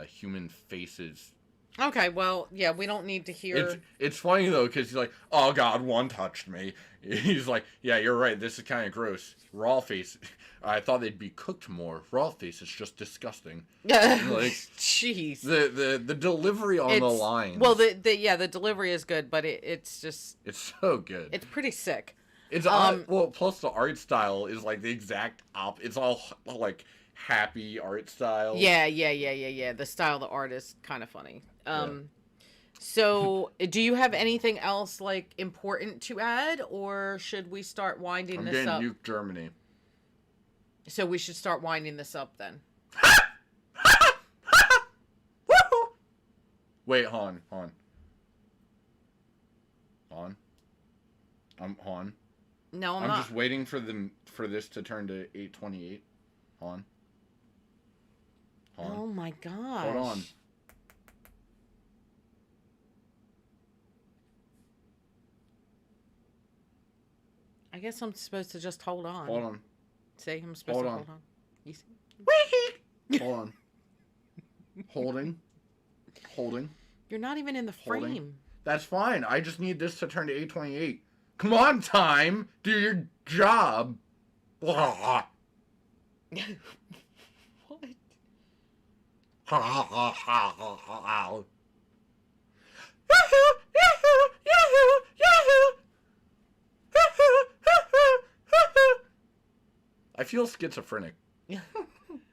human faces. Okay, well, yeah, we don't need to hear... It's funny, though, because he's like, oh, God, one touched me. He's like, yeah, you're right, this is kind of gross. Raw face, I thought they'd be cooked more. Raw face is just disgusting. Like, jeez. The delivery on the lines. Well, the delivery is good, but it's just... It's so good. It's pretty sick. It's well, plus the art style is like the exact It's all like happy art style. Yeah. The style of the art is kind of funny. So, do you have anything else like important to add, or should we start winding this up? I'm getting nuke Germany. So we should start winding this up then. Wait, Han. Han. No, I'm not. not. I'm just waiting for this to turn to 828. Han. Oh my gosh. Hold on. I guess I'm supposed to just hold on. Hold on. See, I'm supposed to hold on. You see? Hold on. Holding. You're not even in the frame. That's fine. I just need this to turn to 828. Come on, time. Do your job. What? I feel schizophrenic.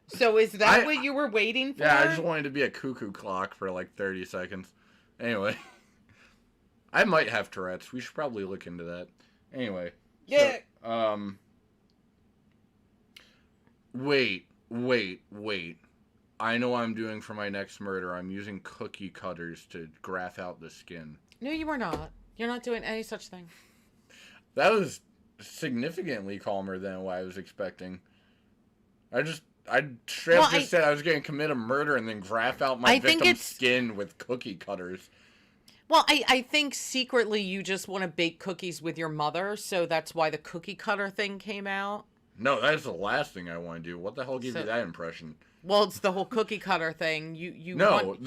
So is that what you were waiting for? Yeah, I just wanted to be a cuckoo clock for like 30 seconds. Anyway. I might have Tourette's. We should probably look into that. Anyway. Yeah. So, wait. I know what I'm doing for my next murder. I'm using cookie cutters to graph out the skin. No, you are not. You're not doing any such thing. That was significantly calmer than what I was expecting. I straight up just said I was going to commit a murder and then graph out my victim's skin with cookie cutters. Well, I think secretly you just want to bake cookies with your mother, so that's why the cookie cutter thing came out. No, that's the last thing I want to do. What the hell gave you that impression? Well, it's the whole cookie cutter thing. You want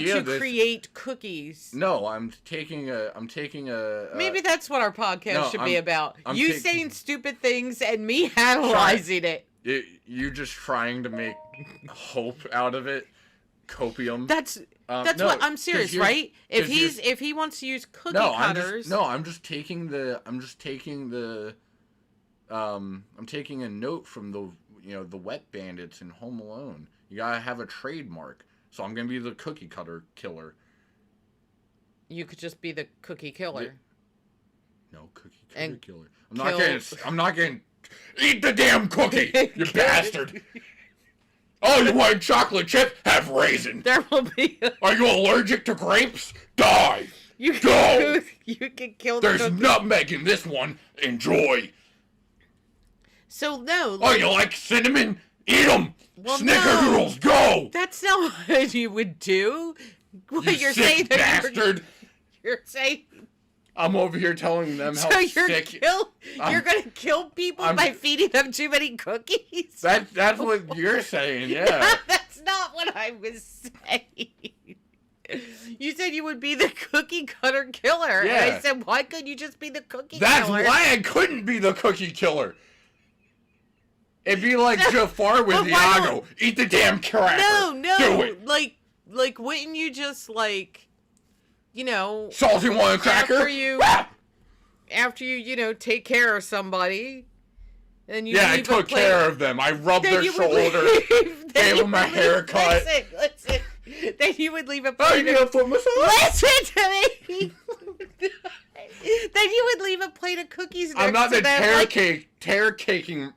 to create cookies. No, I'm taking a Maybe that's what our podcast should be about. You saying stupid things and me analyzing it. You just trying to make hope out of it. Copium. That's what I'm serious, right? If he wants to use cookie cutters. I'm taking a note from the Wet Bandits in Home Alone. You gotta have a trademark. So I'm gonna be the cookie cutter killer. You could just be the cookie killer. No, cookie cutter killer. I'm not getting eat the damn cookie, you bastard. Oh, you want chocolate chip? Have raisin. There will be. Are you allergic to grapes? Die. You Go. you can kill the There's cookie. nutmeg in this one. Enjoy. So no. Oh, you like cinnamon? Eat them. Well, Snickerdoodles, go. That's not what you would do. What You you're sick saying that bastard. you're saying. I'm over here telling them how So you're sick. you're gonna kill people by feeding them too many cookies. That's what you're saying, yeah. That's not what I was saying. You said you would be the cookie cutter killer. Yeah. And I said, why couldn't you just be the cookie That's killer? why I couldn't be the cookie killer. It'd be like Jafar with But why Iago. Eat the damn cracker. No. Do it. Like, wouldn't you just, like, you know... Salty one cracker. After you take care of somebody, then you Yeah, I leave took a plate, care of them. I rubbed then their you would shoulders, leave- then gave you them a would leave- haircut. Listen. Then you would leave a Oh, plate you need a foot massage? Listen to me! Then you would leave a plate of cookies next I'm not to the them. tear caking.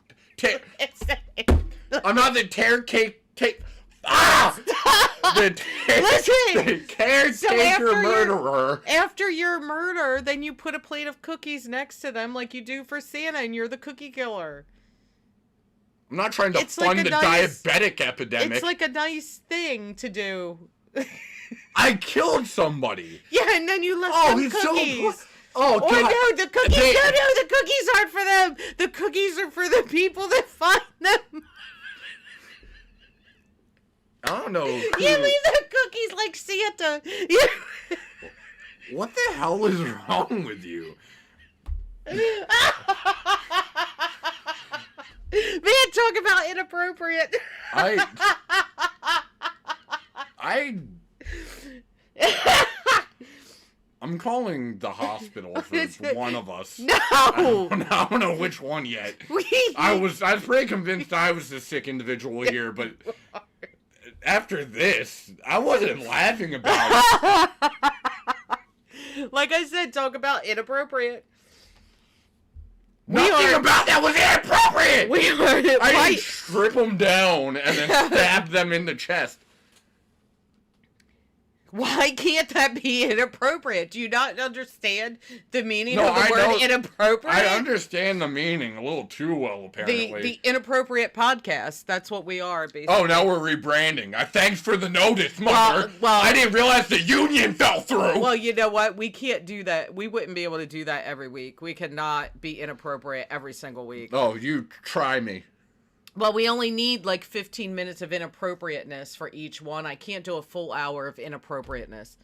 I'm not the tear cake. Ah! Listen! The caretaker murderer. After your murder, then you put a plate of cookies next to them like you do for Santa, and you're the cookie killer. I'm not trying to It's fund like the a nice- diabetic epidemic. It's like a nice thing to do. I killed somebody. Yeah, and then you left Oh, them he's cookies. so. Oh, Or God. no, the cookies. They- No, the cookies aren't for them. The cookies are for the people that find them. I don't know. You leave the cookies like Santa. What the hell is wrong with you? Man, talk about inappropriate. I'm calling the hospital for one of us. No. I don't know which one yet. I was pretty convinced I was the sick individual here, but after this, I wasn't laughing about it. Like I said, talk about inappropriate. Nothing about that was inappropriate! We are I didn't strip them down and then stab them in the chest. Why can't that be inappropriate? Do you not understand the meaning No, of the I word know- inappropriate? I understand the meaning a little too well, apparently. The inappropriate podcast. That's what we are, basically. Oh, now we're rebranding. Thanks for the notice, mother. Well- I didn't realize the union fell through. Well, you know what? We can't do that. We wouldn't be able to do that every week. We could not be inappropriate every single week. Oh, you try me. Well, we only need like 15 minutes of inappropriateness for each one. I can't do a full hour of inappropriateness.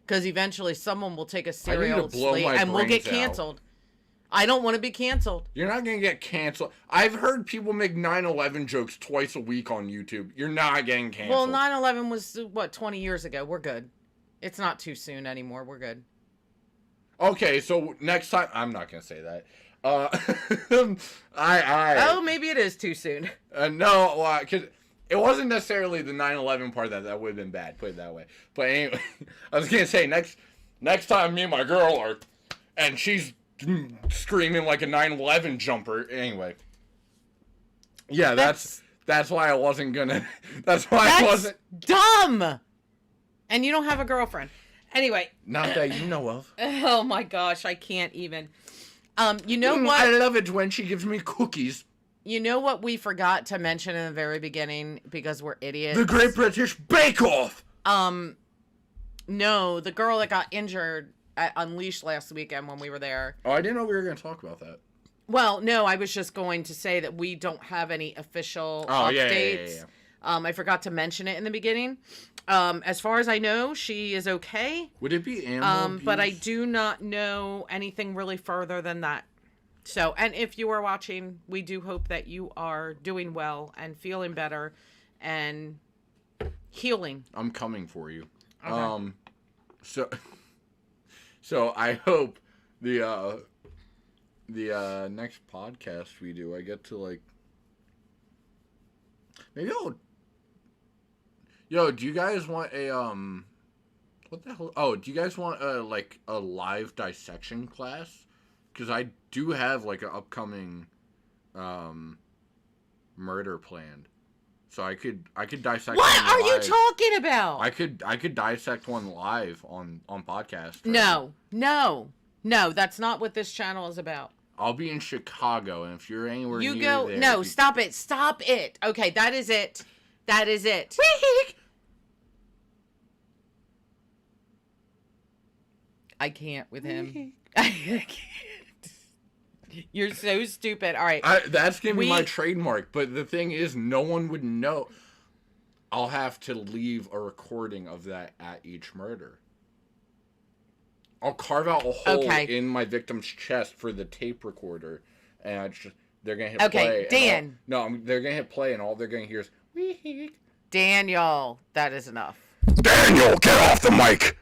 Because eventually someone will take a serial blow slate my and we'll get brains out. canceled. I don't want to be canceled. You're not going to get canceled. I've heard people make 9/11 jokes twice a week on YouTube. You're not getting canceled. Well, 9/11 was, 20 years ago? We're good. It's not too soon anymore. We're good. Okay, so next time... I'm not going to say that. Oh, Maybe it is too soon. No, because it wasn't necessarily the 9/11 part that would have been bad, put it that way. But anyway, I was going to say, next time me and my girl are... And she's screaming like a 9/11 jumper. Anyway. Yeah, that's why I wasn't gonna... That's why I wasn't... dumb! And you don't have a girlfriend. Anyway. Not that you know of. Oh my gosh, I can't even. You know what? I love it when she gives me cookies. You know what we forgot to mention in the very beginning because we're idiots? The Great British Bake Off! No, the girl that got injured at Unleashed last weekend when we were there. Oh, I didn't know we were going to talk about that. Well, no, I was just going to say that we don't have any official updates. Yeah. I forgot to mention it in the beginning. As far as I know, she is okay. Would it be animal abuse? But I do not know anything really further than that. So, and if you are watching, we do hope that you are doing well and feeling better and healing. I'm coming for you. Okay. So I hope the next podcast we do, I get to like, maybe I'll. Yo, do you guys want a what the hell? Oh, do you guys want a live dissection class? Because I do have like an upcoming murder planned. So I could dissect. What one are you live. talking about? I could dissect one live on podcast. No, that's not what this channel is about. I'll be in Chicago, and if you're anywhere You near go. there, No, stop it. Okay, that is it. I can't with him. I can't. You're so stupid. All right. That's gonna be my trademark. But the thing is, no one would know. I'll have to leave a recording of that at each murder. I'll carve out a hole in my victim's chest for the tape recorder, and they're gonna hit play. Okay, Dan. They're gonna hit play, and all they're gonna hear is Daniel. That is enough. Daniel, get off the mic.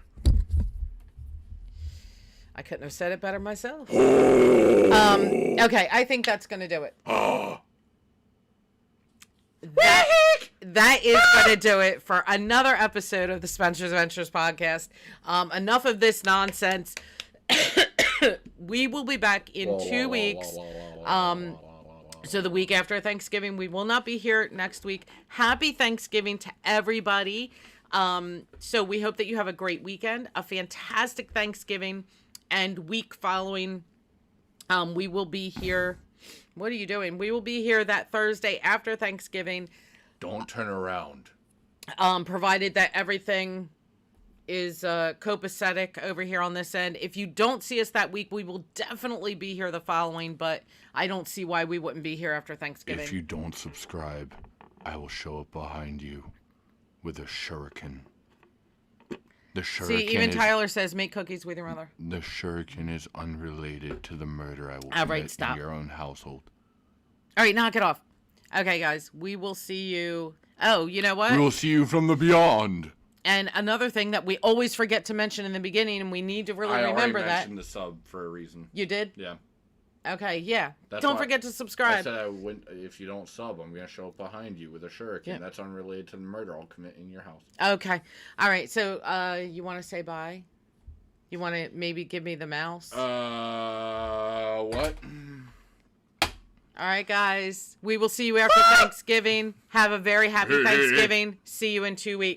I couldn't have said it better myself. Okay, I think that's gonna do it. That is gonna do it for another episode of the Spencer's Adventures podcast. Enough of this nonsense. We will be back in 2 weeks. So the week after Thanksgiving, we will not be here next week. Happy Thanksgiving to everybody. So we hope that you have a great weekend, a fantastic Thanksgiving, and week following. We will be here. What are you doing? We will be here that Thursday after Thanksgiving. Don't turn around. Provided that everything is copacetic over here on this end. If you don't see us that week, we will definitely be here the following, but I don't see why we wouldn't be here after Thanksgiving. If you don't subscribe, I will show up behind you with a shuriken. The shuriken. See, even Tyler says, make cookies with your mother. The shuriken is unrelated to the murder I will commit in your own household. All right, knock it off. Okay, guys, we will see you. Oh, you know what? We will see you from the beyond. And another thing that we always forget to mention in the beginning, and we need to really remember that. I mentioned the sub for a reason. You did? Yeah. Okay, yeah. Don't forget to subscribe. I said if you don't sub, I'm going to show up behind you with a shuriken. Yeah. That's unrelated to the murder I'll commit in your house. Okay. All right, so you want to say bye? You want to maybe give me the mouse? What? All right, guys. We will see you after Thanksgiving. Have a very happy Thanksgiving. See you in 2 weeks.